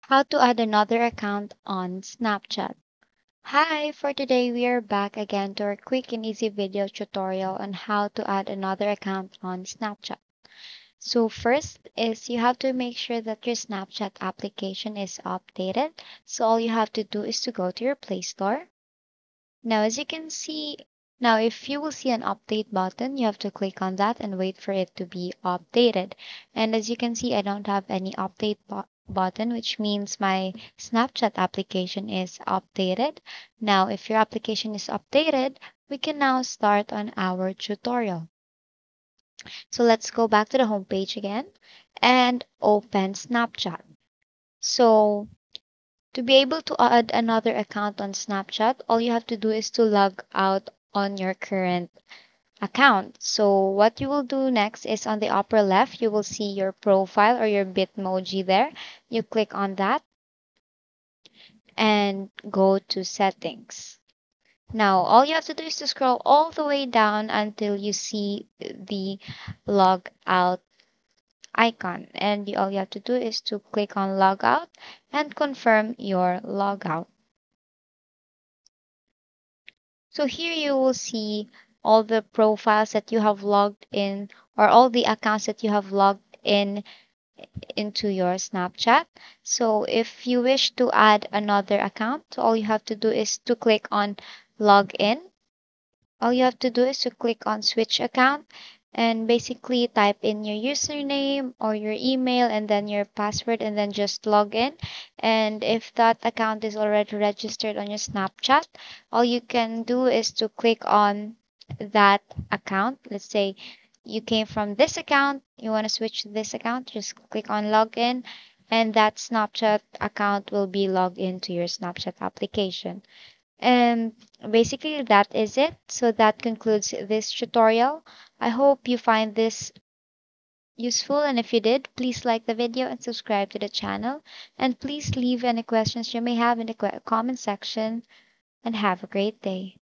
How to add another account on Snapchat. Hi, for today we are back again to our quick and easy video tutorial on how to add another account on Snapchat. So first is you have to make sure that your Snapchat application is updated. So all you have to do is to go to your Play Store. Now as you can see, now if you will see an update button, you have to click on that and wait for it to be updated. And as you can see, I don't have any update button, which means my Snapchat application is updated. Now, if your application is updated, we can now start on our tutorial. So let's go back to the home page again and open Snapchat. So to be able to add another account on Snapchat, all you have to do is to log out on your current account. So what you will do next is on the upper left, you will see your profile or your Bitmoji there. You click on that and go to settings. Now, all you have to do is to scroll all the way down until you see the log out icon. And all you have to do is to click on log out and confirm your logout. So here you will see all the profiles that you have logged in or all the accounts that you have logged in into your Snapchat. So if you wish to add another account, all you have to do is to click on log in. All you have to do is to click on switch account and basically type in your username or your email and then your password and then just log in. And if that account is already registered on your Snapchat, all you can do is to click on that account. Let's say you came from this account, you want to switch to this account, just click on login and that Snapchat account will be logged into your Snapchat application. And basically that is it. So that concludes this tutorial. I hope you find this useful, and if you did, please like the video and subscribe to the channel. And please leave any questions you may have in the comment section, and have a great day.